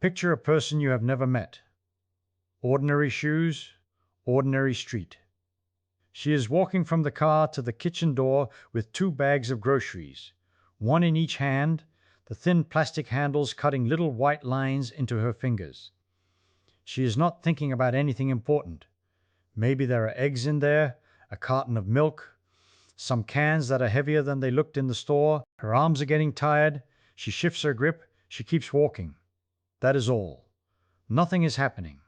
Picture a person you have never met. Ordinary shoes, ordinary street. She is walking from the car to the kitchen door with 2 bags of groceries, one in each hand, the thin plastic handles cutting little white lines into her fingers. She is not thinking about anything important. Maybe there are eggs in there, a carton of milk, some cans that are heavier than they looked in the store. Her arms are getting tired. She shifts her grip. She keeps walking. That is all. Nothing is happening.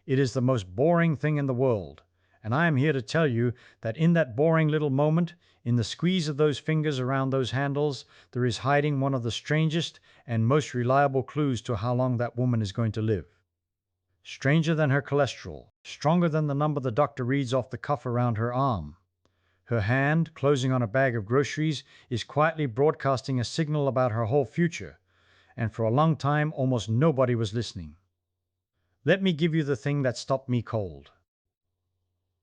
It is the most boring thing in the world. And I am here to tell you that in that boring little moment, in the squeeze of those fingers around those handles, there is hiding one of the strangest and most reliable clues to how long that woman is going to live. Stranger than her cholesterol, stronger than the number the doctor reads off the cuff around her arm. Her hand, closing on a bag of groceries, is quietly broadcasting a signal about her whole future, and for a long time almost nobody was listening. Let me give you the thing that stopped me cold.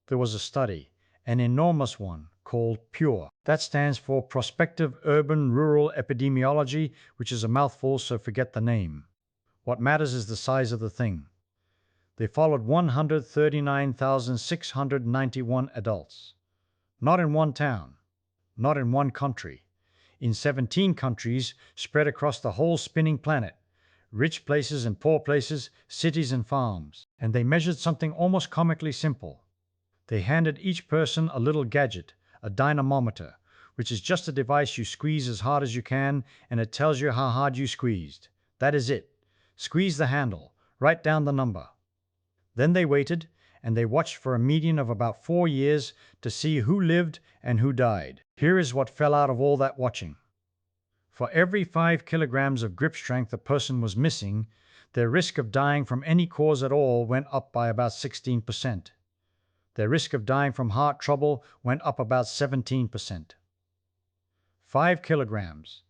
There was a study, an enormous one, called PURE. That stands for Prospective Urban Rural Epidemiology, which is a mouthful, so forget the name. What matters is the size of the thing. They followed 139,691 adults. Not in one town, not in one country, in 17 countries spread across the whole spinning planet, rich places and poor places, cities and farms. And they measured something almost comically simple. They handed each person a little gadget, a dynamometer, which is just a device you squeeze as hard as you can, and it tells you how hard you squeezed. That is it. Squeeze the handle, write down the number. Then they waited, and they watched for a median of about 4 years to see who lived and who died. Here is what fell out of all that watching. For every 5 kilograms of grip strength a person was missing, their risk of dying from any cause at all went up by about 16%. Their risk of dying from heart trouble went up about 17%. 5 kilograms.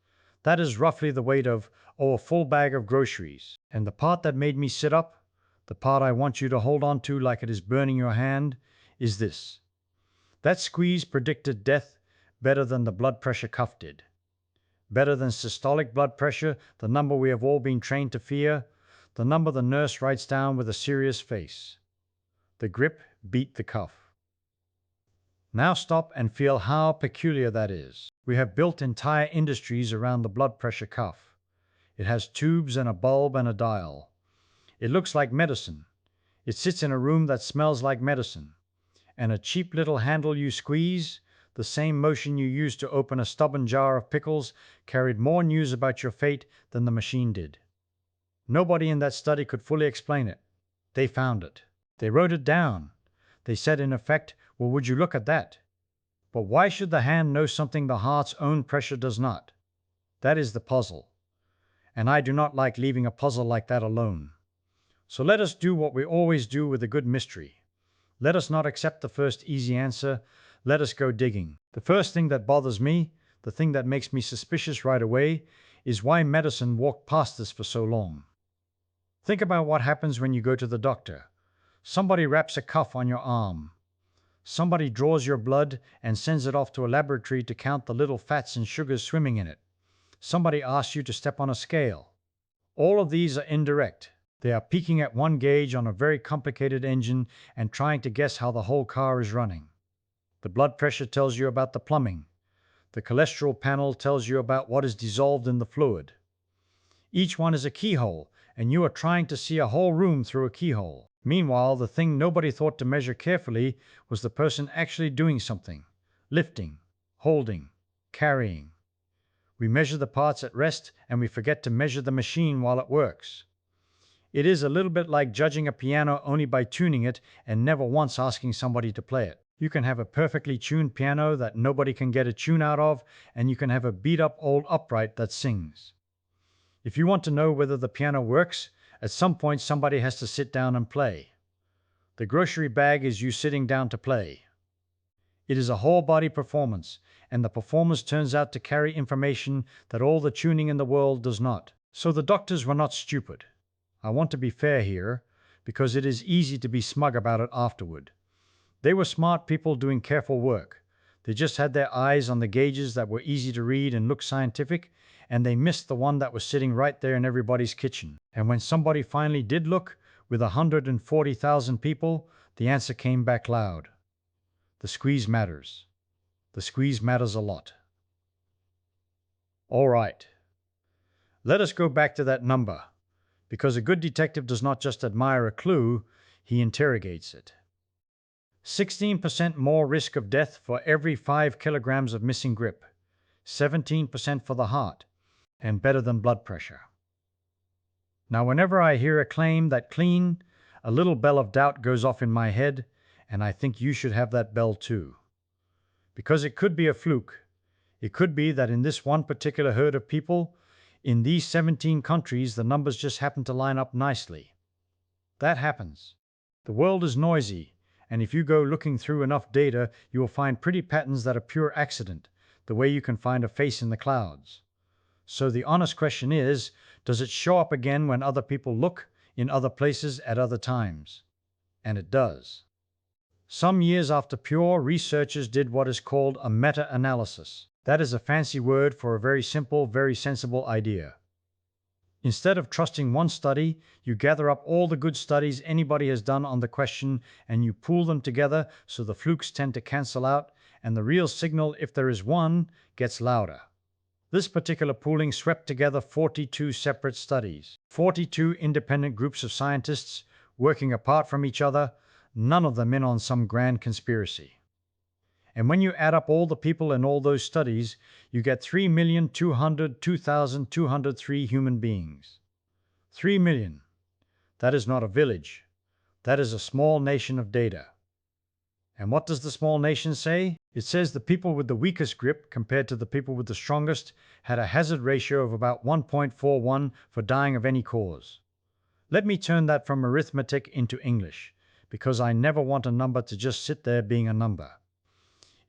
That is roughly the weight of, a full bag of groceries. And the part that made me sit up, the part I want you to hold on to like it is burning your hand, is this. That squeeze predicted death better than the blood pressure cuff did. Better than systolic blood pressure, the number we have all been trained to fear, the number the nurse writes down with a serious face. The grip beat the cuff. Now stop and feel how peculiar that is. We have built entire industries around the blood pressure cuff. It has tubes and a bulb and a dial. It looks like medicine. It sits in a room that smells like medicine. And a cheap little handle you squeeze, the same motion you use to open a stubborn jar of pickles, carried more news about your fate than the machine did. Nobody in that study could fully explain it. They found it. They wrote it down. They said in effect, well, would you look at that? But why should the hand know something the heart's own pressure does not? That is the puzzle. And I do not like leaving a puzzle like that alone. So let us do what we always do with a good mystery. Let us not accept the first easy answer. Let us go digging. The first thing that bothers me, the thing that makes me suspicious right away, is why medicine walked past us for so long. Think about what happens when you go to the doctor. Somebody wraps a cuff on your arm. Somebody draws your blood and sends it off to a laboratory to count the little fats and sugars swimming in it. Somebody asks you to step on a scale. All of these are indirect. They are peeking at one gauge on a very complicated engine and trying to guess how the whole car is running. The blood pressure tells you about the plumbing. The cholesterol panel tells you about what is dissolved in the fluid. Each one is a keyhole, and you are trying to see a whole room through a keyhole. Meanwhile, the thing nobody thought to measure carefully was the person actually doing something, lifting, holding, carrying. We measure the parts at rest, and we forget to measure the machine while it works. It is a little bit like judging a piano only by tuning it and never once asking somebody to play it. You can have a perfectly tuned piano that nobody can get a tune out of, and you can have a beat-up old upright that sings. If you want to know whether the piano works, at some point somebody has to sit down and play. The grocery bag is you sitting down to play. It is a whole-body performance, and the performance turns out to carry information that all the tuning in the world does not. So the doctors were not stupid. I want to be fair here, because it is easy to be smug about it afterward. They were smart people doing careful work. They just had their eyes on the gauges that were easy to read and look scientific, and they missed the one that was sitting right there in everybody's kitchen. And when somebody finally did look, with 140,000 people, the answer came back loud. The squeeze matters. The squeeze matters a lot. All right. Let us go back to that number, because a good detective does not just admire a clue, he interrogates it. 16% more risk of death for every 5 kilograms of missing grip, 17% for the heart, and better than blood pressure. Now, whenever I hear a claim that clean, a little bell of doubt goes off in my head, and I think you should have that bell too. Because it could be a fluke. It could be that in this one particular herd of people, in these 17 countries, the numbers just happen to line up nicely. That happens. The world is noisy, and if you go looking through enough data, you will find pretty patterns that are pure accident, the way you can find a face in the clouds. So the honest question is, does it show up again when other people look in other places at other times? And it does. Some years after Pure, researchers did what is called a meta-analysis. That is a fancy word for a very simple, very sensible idea. Instead of trusting one study, you gather up all the good studies anybody has done on the question and you pool them together so the flukes tend to cancel out and the real signal, if there is one, gets louder. This particular pooling swept together 42 separate studies, 42 independent groups of scientists working apart from each other, none of them in on some grand conspiracy. And when you add up all the people in all those studies, you get 3,202,203 human beings. 3 million. That is not a village. That is a small nation of data. And what does the small nation say? It says the people with the weakest grip compared to the people with the strongest had a hazard ratio of about 1.41 for dying of any cause. Let me turn that from arithmetic into English, because I never want a number to just sit there being a number.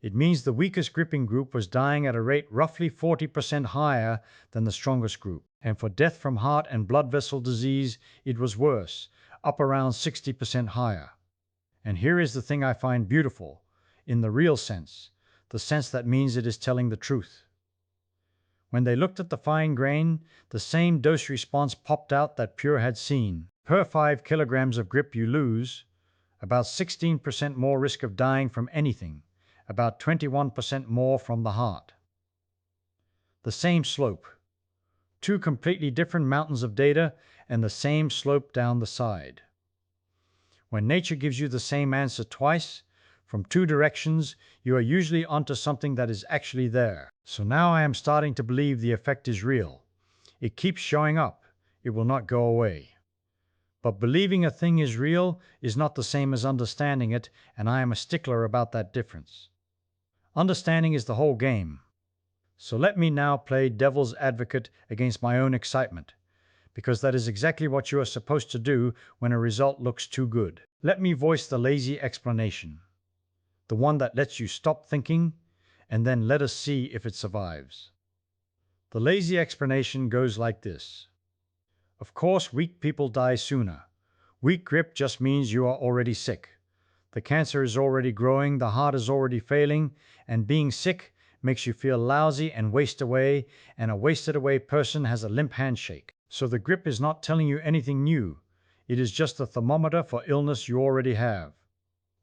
It means the weakest gripping group was dying at a rate roughly 40% higher than the strongest group. And for death from heart and blood vessel disease, it was worse, up around 60% higher. And here is the thing I find beautiful, in the real sense, the sense that means it is telling the truth. When they looked at the fine grain, the same dose response popped out that Pure had seen. Per 5 kilograms of grip you lose, about 16% more risk of dying from anything, about 21% more from the heart. The same slope. Two completely different mountains of data and the same slope down the side. When nature gives you the same answer twice, from two directions, you are usually onto something that is actually there. So now I am starting to believe the effect is real. It keeps showing up. It will not go away. But believing a thing is real is not the same as understanding it, and I am a stickler about that difference. Understanding is the whole game. So let me now play devil's advocate against my own excitement, because that is exactly what you are supposed to do when a result looks too good. Let me voice the lazy explanation, the one that lets you stop thinking, and then let us see if it survives. The lazy explanation goes like this. Of course, weak people die sooner. Weak grip just means you are already sick. The cancer is already growing, the heart is already failing, and being sick makes you feel lousy and waste away, and a wasted away person has a limp handshake. So the grip is not telling you anything new. It is just the thermometer for illness you already have.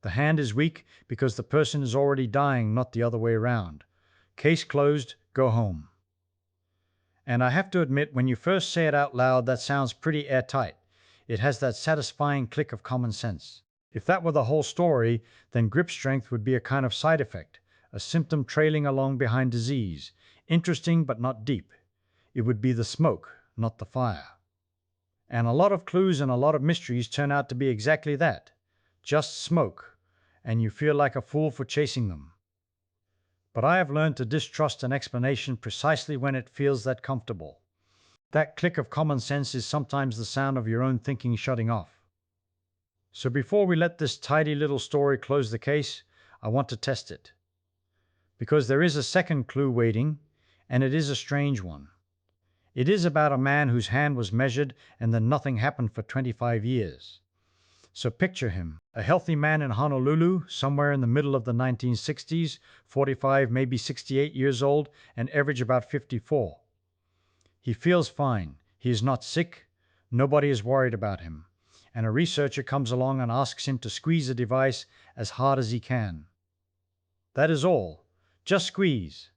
The hand is weak because the person is already dying, not the other way around. Case closed, go home. And I have to admit, when you first say it out loud, that sounds pretty airtight. It has that satisfying click of common sense. If that were the whole story, then grip strength would be a kind of side effect, a symptom trailing along behind disease, interesting but not deep. It would be the smoke, not the fire. And a lot of clues and a lot of mysteries turn out to be exactly that, just smoke, and you feel like a fool for chasing them. But I have learned to distrust an explanation precisely when it feels that comfortable. That click of common sense is sometimes the sound of your own thinking shutting off. So before we let this tidy little story close the case, I want to test it. Because there is a second clue waiting, and it is a strange one. It is about a man whose hand was measured and then nothing happened for 25 years. So picture him, a healthy man in Honolulu, somewhere in the middle of the 1960s, 45, maybe 68 years old, and average about 54. He feels fine. He is not sick. Nobody is worried about him. And a researcher comes along and asks him to squeeze the device as hard as he can. That is all. Just squeeze.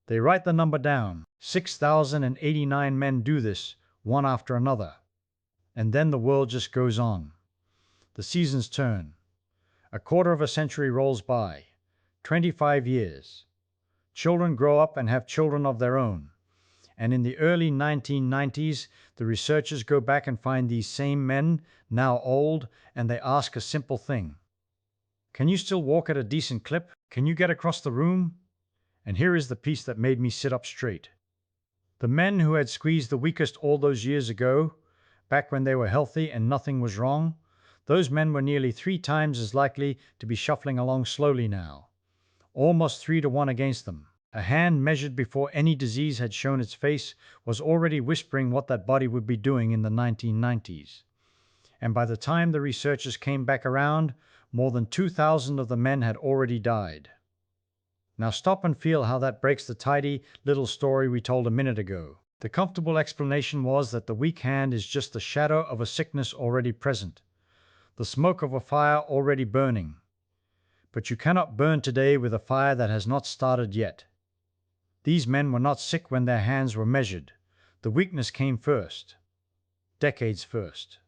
They write the number down. 6,089 men do this, one after another. And then the world just goes on. The seasons turn. A quarter of a century rolls by. 25 years. Children grow up and have children of their own. And in the early 1990s, the researchers go back and find these same men, now old, and they ask a simple thing. Can you still walk at a decent clip? Can you get across the room? And here is the piece that made me sit up straight. The men who had squeezed the weakest all those years ago, back when they were healthy and nothing was wrong, those men were nearly 3 times as likely to be shuffling along slowly now. Almost 3 to 1 against them. A hand measured before any disease had shown its face was already whispering what that body would be doing in the 1990s. And by the time the researchers came back around, more than 2,000 of the men had already died. Now stop and feel how that breaks the tidy little story we told a minute ago. The comfortable explanation was that the weak hand is just the shadow of a sickness already present, the smoke of a fire already burning. But you cannot burn today with a fire that has not started yet. These men were not sick when their hands were measured. The weakness came first. Decades first.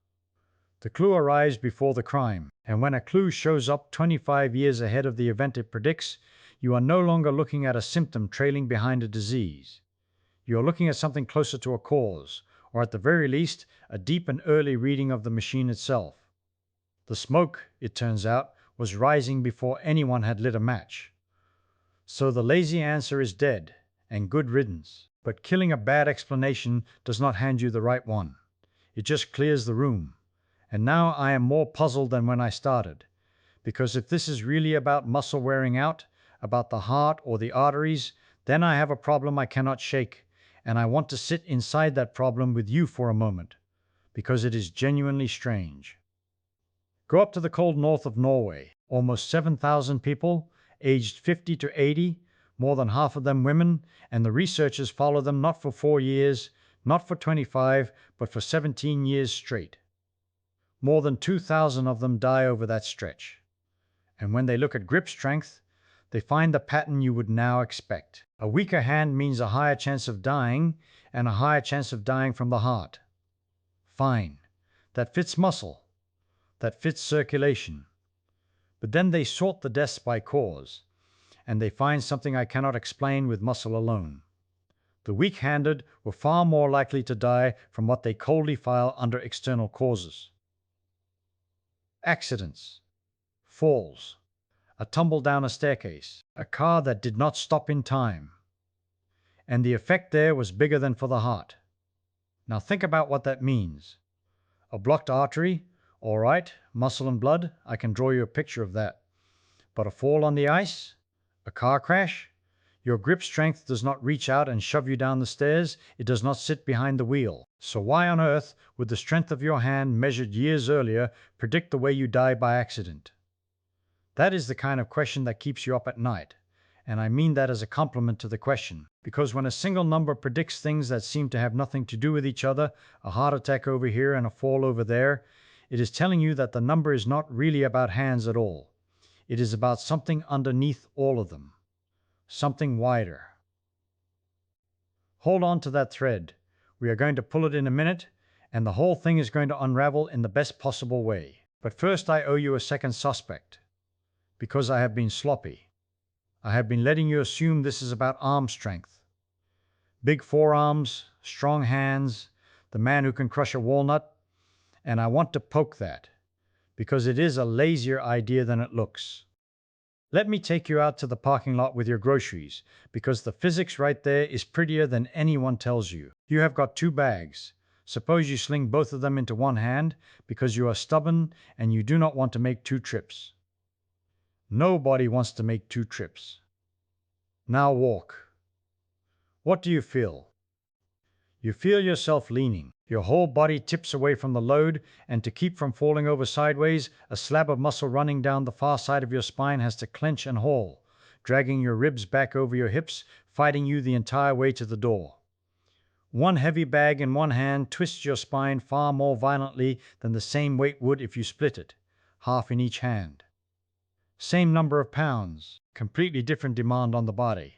The clue arrives before the crime, and when a clue shows up 25 years ahead of the event it predicts, you are no longer looking at a symptom trailing behind a disease. You are looking at something closer to a cause, or at the very least, a deep and early reading of the machine itself. The smoke, it turns out, was rising before anyone had lit a match. So the lazy answer is dead, and good riddance. But killing a bad explanation does not hand you the right one. It just clears the room. And now I am more puzzled than when I started. Because if this is really about muscle wearing out, about the heart or the arteries, then I have a problem I cannot shake, and I want to sit inside that problem with you for a moment, because it is genuinely strange. Go up to the cold north of Norway, almost 7,000 people, aged 50 to 80, more than half of them women, and the researchers follow them not for 4 years, not for 25, but for 17 years straight. More than 2,000 of them die over that stretch. And when they look at grip strength, they find the pattern you would now expect. A weaker hand means a higher chance of dying, and a higher chance of dying from the heart. Fine. That fits muscle. That fits circulation. But then they sort the deaths by cause, and they find something I cannot explain with muscle alone. The weak-handed were far more likely to die from what they coldly file under external causes. Accidents. Falls. A tumble down a staircase. A car that did not stop in time. And the effect there was bigger than for the heart. Now think about what that means. A blocked artery, all right, muscle and blood, I can draw you a picture of that. But a fall on the ice? A car crash? Your grip strength does not reach out and shove you down the stairs. It does not sit behind the wheel. So why on earth would the strength of your hand measured years earlier predict the way you die by accident? That is the kind of question that keeps you up at night. And I mean that as a compliment to the question. Because when a single number predicts things that seem to have nothing to do with each other, a heart attack over here and a fall over there, it is telling you that the number is not really about hands at all. It is about something underneath all of them. Something wider. Hold on to that thread. We are going to pull it in a minute, and the whole thing is going to unravel in the best possible way. But first I owe you a second suspect. Because I have been sloppy. I have been letting you assume this is about arm strength. Big forearms, strong hands, the man who can crush a walnut, and I want to poke that, because it is a lazier idea than it looks. Let me take you out to the parking lot with your groceries, because the physics right there is prettier than anyone tells you. You have got 2 bags. Suppose you sling both of them into one hand, because you are stubborn and you do not want to make 2 trips. Nobody wants to make 2 trips. Now walk. What do you feel? You feel yourself leaning. Your whole body tips away from the load, and to keep from falling over sideways, a slab of muscle running down the far side of your spine has to clench and haul, dragging your ribs back over your hips, fighting you the entire way to the door. One heavy bag in one hand twists your spine far more violently than the same weight would if you split it, half in each hand. Same number of pounds, completely different demand on the body.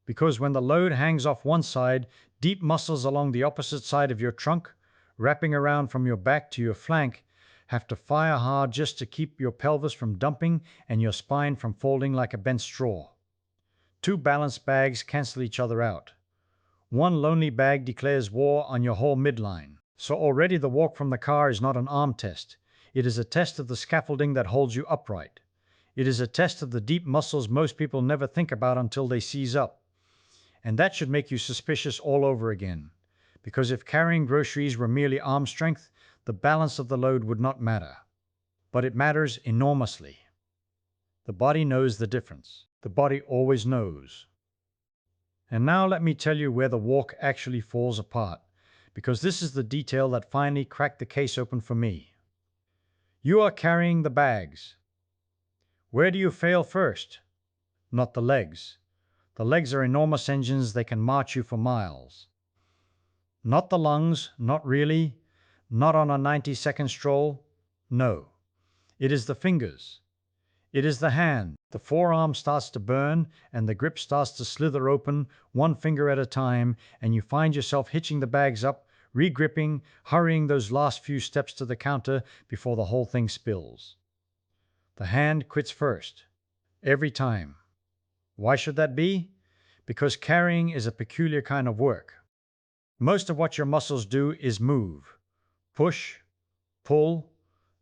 Because when the load hangs off one side, deep muscles along the opposite side of your trunk, wrapping around from your back to your flank, have to fire hard just to keep your pelvis from dumping and your spine from folding like a bent straw. Two balanced bags cancel each other out. One lonely bag declares war on your whole midline. So already the walk from the car is not an arm test. It is a test of the scaffolding that holds you upright. It is a test of the deep muscles most people never think about until they seize up. And that should make you suspicious all over again. Because if carrying groceries were merely arm strength, the balance of the load would not matter. But it matters enormously. The body knows the difference. The body always knows. And now let me tell you where the walk actually falls apart, because this is the detail that finally cracked the case open for me. You are carrying the bags. Where do you fail first? Not the legs. The legs are enormous engines, they can march you for miles. Not the lungs, not really, not on a 90-second stroll. No, it is the fingers. It is the hand. The forearm starts to burn and the grip starts to slither open, one finger at a time, and you find yourself hitching the bags up, re-gripping, hurrying those last few steps to the counter before the whole thing spills. The hand quits first. Every time. Why should that be? Because carrying is a peculiar kind of work. Most of what your muscles do is move. Push, pull,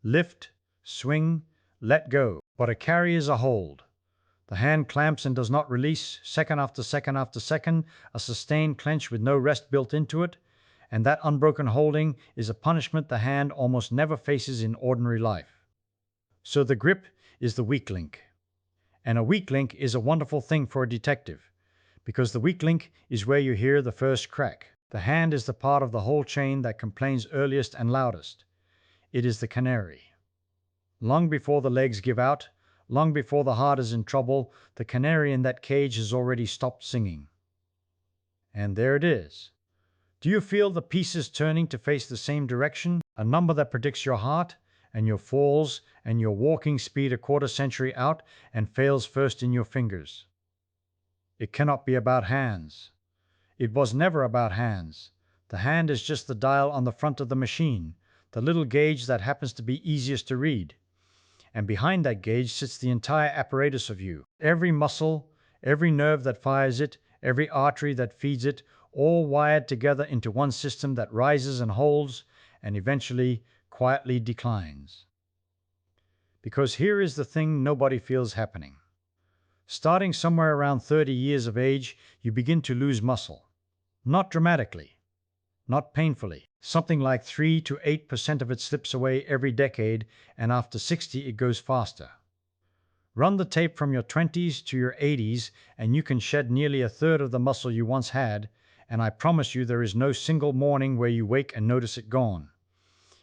lift, swing, let go. But a carry is a hold. The hand clamps and does not release, second after second after second, a sustained clench with no rest built into it, and that unbroken holding is a punishment the hand almost never faces in ordinary life. So the grip is the weak link. And a weak link is a wonderful thing for a detective, because the weak link is where you hear the first crack. The hand is the part of the whole chain that complains earliest and loudest. It is the canary. Long before the legs give out, long before the heart is in trouble, the canary in that cage has already stopped singing. And there it is. Do you feel the pieces turning to face the same direction? A number that predicts your heart and your falls and your walking speed a quarter century out and fails first in your fingers. It cannot be about hands. It was never about hands. The hand is just the dial on the front of the machine, the little gauge that happens to be easiest to read. And behind that gauge sits the entire apparatus of you. Every muscle, every nerve that fires it, every artery that feeds it, all wired together into one system that rises and holds and eventually quietly declines. Because here is the thing nobody feels happening. Starting somewhere around 30 years of age, you begin to lose muscle. Not dramatically, not painfully. Something like 3 to 8% of it slips away every decade, and after 60 it goes faster. Run the tape from your 20s to your 80s, and you can shed nearly a third of the muscle you once had, and I promise you there is no single morning where you wake and notice it gone.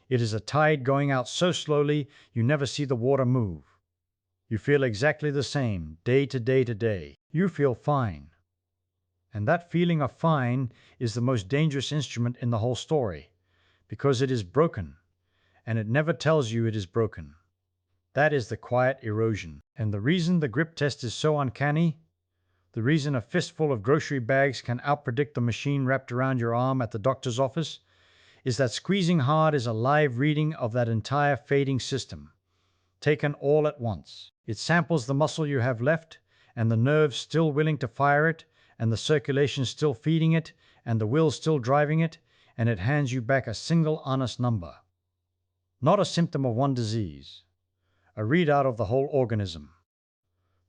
It is a tide going out so slowly you never see the water move. You feel exactly the same, day to day to day. You feel fine. And that feeling of fine is the most dangerous instrument in the whole story, because it is broken, and it never tells you it is broken. That is the quiet erosion. And the reason the grip test is so uncanny, the reason a fistful of grocery bags can outpredict the machine wrapped around your arm at the doctor's office, is that squeezing hard is a live reading of that entire fading system, taken all at once. It samples the muscle you have left, and the nerves still willing to fire it, and the circulation still feeding it, and the will still driving it, and it hands you back a single honest number. Not a symptom of one disease, a readout of the whole organism.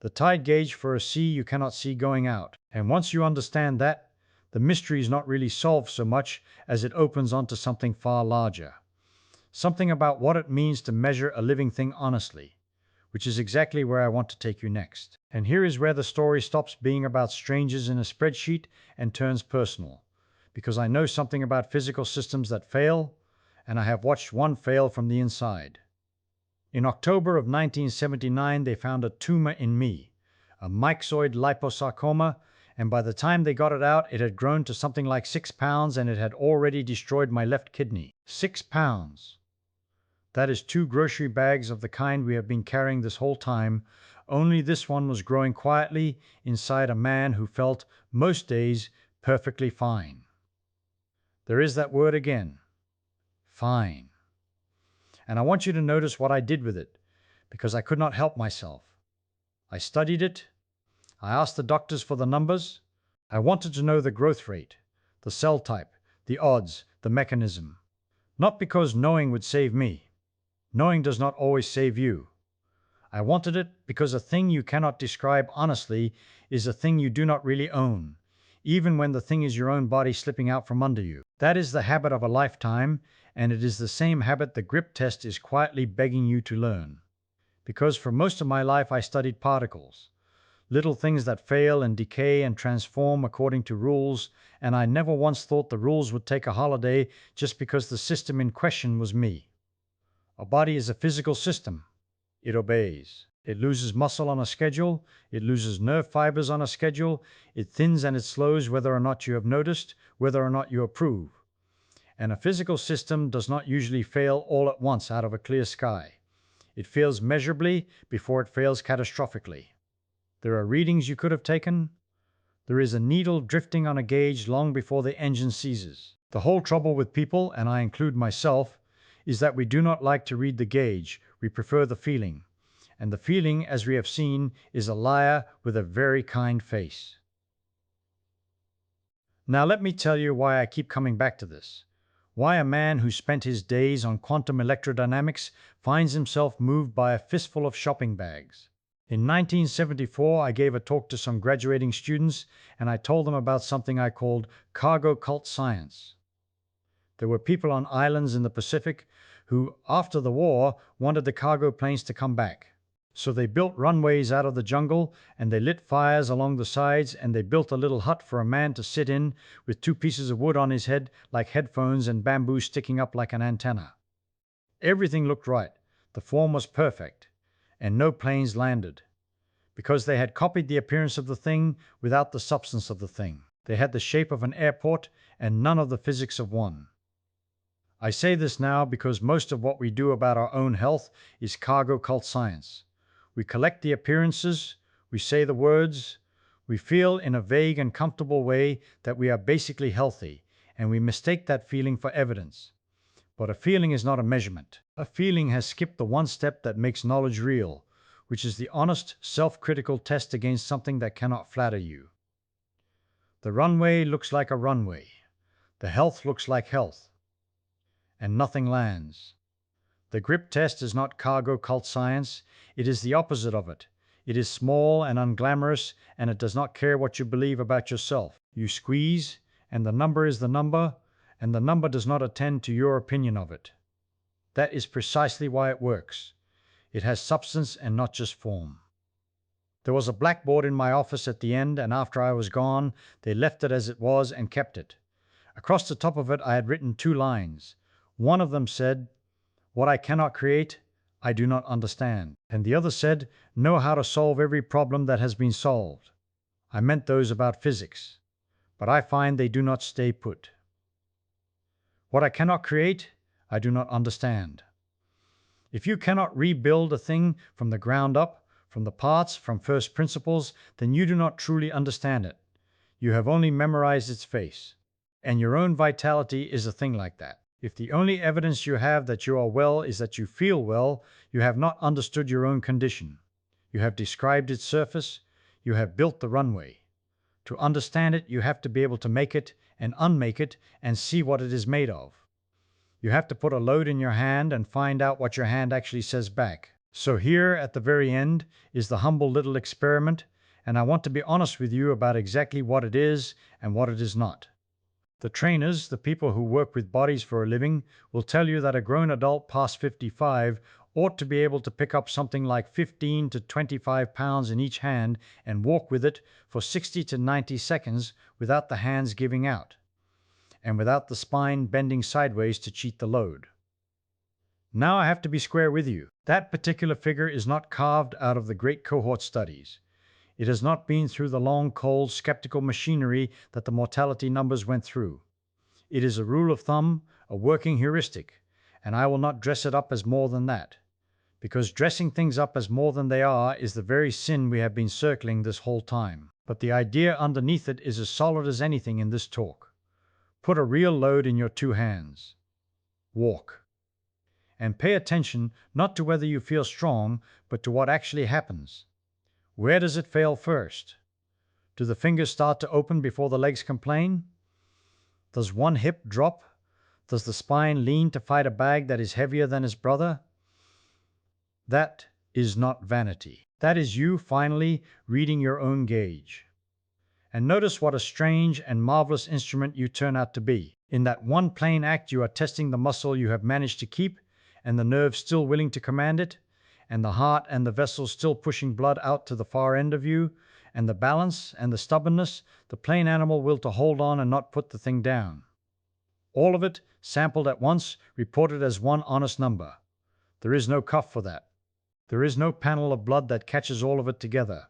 The tide gauge for a sea you cannot see going out. And once you understand that, the mystery is not really solved so much as it opens onto something far larger. Something about what it means to measure a living thing honestly, which is exactly where I want to take you next. And here is where the story stops being about strangers in a spreadsheet and turns personal, because I know something about physical systems that fail, and I have watched one fail from the inside. In October of 1979, they found a tumor in me, a myxoid liposarcoma, and by the time they got it out, it had grown to something like 6 pounds, and it had already destroyed my left kidney. 6 pounds. That is 2 grocery bags of the kind we have been carrying this whole time, only this one was growing quietly inside a man who felt, most days, perfectly fine. There is that word again. Fine. And I want you to notice what I did with it, because I could not help myself. I studied it. I asked the doctors for the numbers. I wanted to know the growth rate, the cell type, the odds, the mechanism. Not because knowing would save me. Knowing does not always save you. I wanted it because a thing you cannot describe honestly is a thing you do not really own, even when the thing is your own body slipping out from under you. That is the habit of a lifetime, and it is the same habit the grip test is quietly begging you to learn. Because for most of my life I studied particles, little things that fail and decay and transform according to rules, and I never once thought the rules would take a holiday just because the system in question was me. A body is a physical system. It obeys. It loses muscle on a schedule. It loses nerve fibers on a schedule. It thins and it slows whether or not you have noticed, whether or not you approve. And a physical system does not usually fail all at once out of a clear sky. It fails measurably before it fails catastrophically. There are readings you could have taken. There is a needle drifting on a gauge long before the engine seizes. The whole trouble with people, and I include myself, is that we do not like to read the gauge. We prefer the feeling. And the feeling, as we have seen, is a liar with a very kind face. Now let me tell you why I keep coming back to this. Why a man who spent his days on quantum electrodynamics finds himself moved by a fistful of shopping bags. In 1974, I gave a talk to some graduating students, and I told them about something I called cargo cult science. There were people on islands in the Pacific who, after the war, wanted the cargo planes to come back. So they built runways out of the jungle, and they lit fires along the sides, and they built a little hut for a man to sit in with 2 pieces of wood on his head like headphones and bamboo sticking up like an antenna. Everything looked right. The form was perfect, and no planes landed, because they had copied the appearance of the thing without the substance of the thing. They had the shape of an airport and none of the physics of one. I say this now because most of what we do about our own health is cargo cult science. We collect the appearances, we say the words, we feel in a vague and comfortable way that we are basically healthy, and we mistake that feeling for evidence. But a feeling is not a measurement. A feeling has skipped the one step that makes knowledge real, which is the honest, self-critical test against something that cannot flatter you. The runway looks like a runway. The health looks like health. And nothing lands. The grip test is not cargo cult science. It is the opposite of it. It is small and unglamorous, and it does not care what you believe about yourself. You squeeze, and the number is the number, and the number does not attend to your opinion of it. That is precisely why it works. It has substance and not just form. There was a blackboard in my office at the end, and after I was gone, they left it as it was and kept it. Across the top of it, I had written 2 lines. One of them said, "What I cannot create, I do not understand." And the other said, "Know how to solve every problem that has been solved." I meant those about physics, but I find they do not stay put. What I cannot create, I do not understand. If you cannot rebuild a thing from the ground up, from the parts, from first principles, then you do not truly understand it. You have only memorized its face. And your own vitality is a thing like that. If the only evidence you have that you are well is that you feel well, you have not understood your own condition. You have described its surface. You have built the runway. To understand it, you have to be able to make it and unmake it and see what it is made of. You have to put a load in your hand and find out what your hand actually says back. So here at the very end is the humble little experiment, and I want to be honest with you about exactly what it is and what it is not. The trainers, the people who work with bodies for a living, will tell you that a grown adult past 55 ought to be able to pick up something like 15 to 25 pounds in each hand and walk with it for 60 to 90 seconds without the hands giving out, and without the spine bending sideways to cheat the load. Now I have to be square with you. That particular figure is not carved out of the great cohort studies. It has not been through the long, cold, skeptical machinery that the mortality numbers went through. It is a rule of thumb, a working heuristic, and I will not dress it up as more than that, because dressing things up as more than they are is the very sin we have been circling this whole time. But the idea underneath it is as solid as anything in this talk. Put a real load in your two hands. Walk. And pay attention not to whether you feel strong, but to what actually happens. Where does it fail first? Do the fingers start to open before the legs complain? Does one hip drop? Does the spine lean to fight a bag that is heavier than his brother? That is not vanity. That is you finally reading your own gauge. And notice what a strange and marvelous instrument you turn out to be. In that one plain act, you are testing the muscle you have managed to keep, and the nerve still willing to command it, and the heart and the vessel still pushing blood out to the far end of you, and the balance and the stubbornness, the plain animal will to hold on and not put the thing down. All of it, sampled at once, reported as one honest number. There is no cuff for that. There is no panel of blood that catches all of it together.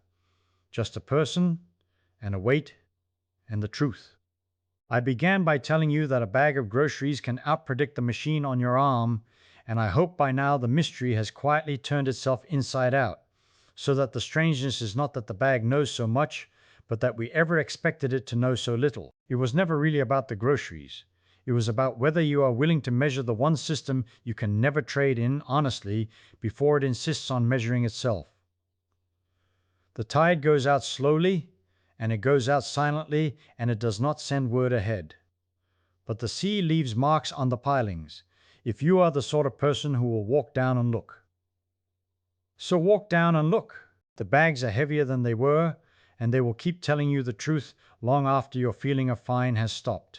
Just a person, and a weight, and the truth. I began by telling you that a bag of groceries can outpredict the machine on your arm, and I hope by now the mystery has quietly turned itself inside out, so that the strangeness is not that the bag knows so much, but that we ever expected it to know so little. It was never really about the groceries. It was about whether you are willing to measure the one system you can never trade in honestly before it insists on measuring itself. The tide goes out slowly, and it goes out silently, and it does not send word ahead. But the sea leaves marks on the pilings, if you are the sort of person who will walk down and look. So walk down and look. The bags are heavier than they were, and they will keep telling you the truth long after your feeling of fine has stopped.